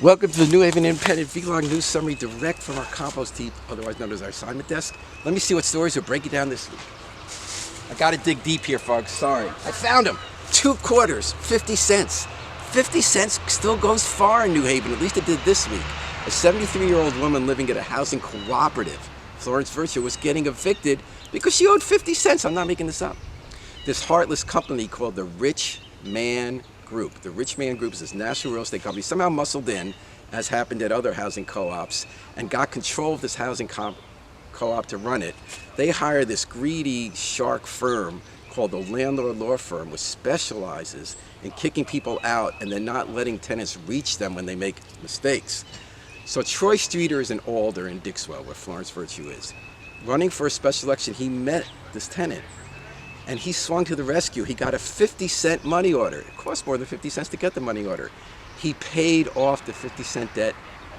Welcome to the New Haven Independent Vlog News Summary direct from our Compost Heap, otherwise known as our assignment desk. Let me see what stories we're breaking down this week. I gotta dig deep here, folks. Sorry. I found them. 2 quarters, 50 cents. 50 cents still goes far in New Haven, at least it did this week. A 73-year-old woman living at a housing cooperative, Florence Virtue, was getting evicted because she owed 50 cents. I'm not making this up. This heartless company called the Rich Man Group. The Rich Man Group is this national real estate company somehow muscled in, as happened at other housing co-ops, and got control of this housing co-op to run it. They hired this greedy shark firm called the Landlord Law Firm, which specializes in kicking people out and then not letting tenants reach them when they make mistakes. So Troy Streeter is in Alder in Dixwell, where Florence Virtue is. Running for a special election, he met this tenant, and he swung to the rescue. He got a 50-cent money order. It cost more than 50 cents to get the money order. He paid off the 50-cent debt,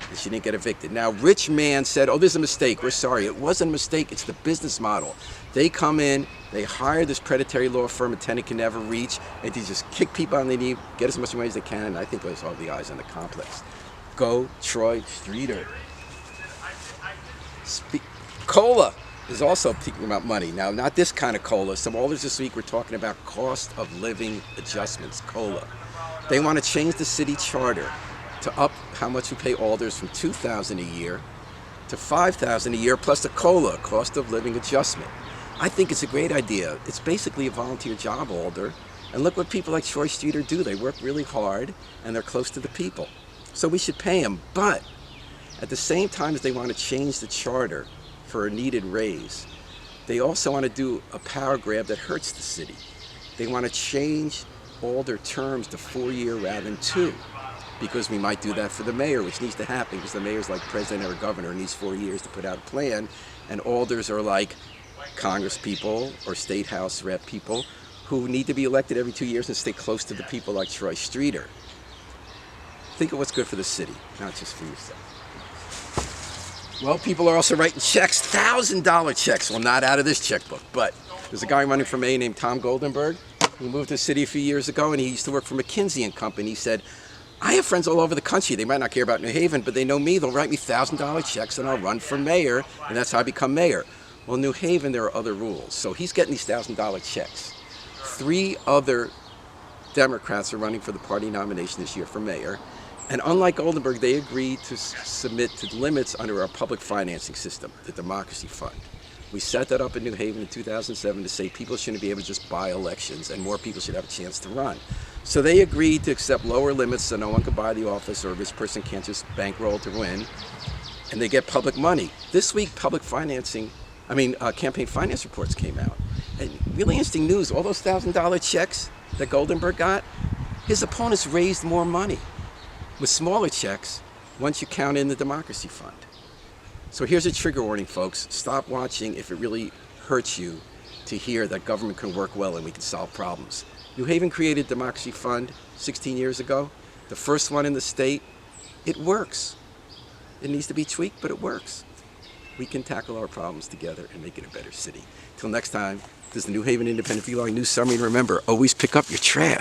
and she didn't get evicted. Now, Rich Man said, oh, this is a mistake. We're sorry. It wasn't a mistake. It's the business model. They come in, they hire this predatory law firm a tenant can never reach, and they just kick people on the knee, get as much money as they can, and I think those are the eyes on the complex. Go Troy Streeter. Cola is also thinking about money. Now, not this kind of cola. Some alders this week were talking about cost of living adjustments, COLA. They want to change the city charter to up how much we pay alders from $2,000 a year to $5,000 a year plus a COLA, cost of living adjustment. I think it's a great idea. It's basically a volunteer job, alder. And look what people like Troy Streeter do. They work really hard and they're close to the people. So we should pay them. But at the same time as they want to change the charter for a needed raise, they also want to do a power grab that hurts the city. They want to change all their terms to 4-year rather than 2, because we might do that for the mayor, which needs to happen because the mayor's like president or governor, needs 4 years to put out a plan, and alders are like Congress people or state house rep people who need to be elected every 2 years and stay close to the people like Troy Streeter. Think of what's good for the city, not just for yourself. Well, people are also writing checks, $1,000 checks. Well, not out of this checkbook, but there's a guy running for mayor named Tom Goldenberg who moved to the city a few years ago, and he used to work for McKinsey & Company. He said, I have friends all over the country. They might not care about New Haven, but they know me. They'll write me $1,000 checks, and I'll run for mayor, and that's how I become mayor. Well, in New Haven, there are other rules. So he's getting these $1,000 checks. 3 other Democrats are running for the party nomination this year for mayor. And unlike Goldenberg, they agreed to submit to limits under our public financing system, the Democracy Fund. We set that up in New Haven in 2007 to say people shouldn't be able to just buy elections and more people should have a chance to run. So they agreed to accept lower limits so no one could buy the office or a rich person can't just bankroll to win. And they get public money. This week, campaign finance reports came out. And really interesting news, all those $1,000 checks that Goldenberg got, his opponents raised more money with smaller checks once you count in the Democracy Fund. So here's a trigger warning, folks. Stop watching if it really hurts you to hear that government can work well and we can solve problems. New Haven created Democracy Fund 16 years ago, the first one in the state. It works. It needs to be tweaked, but it works. We can tackle our problems together and make it a better city. Till next time, this is the New Haven Independent Vlog News Summary, and remember, always pick up your trash.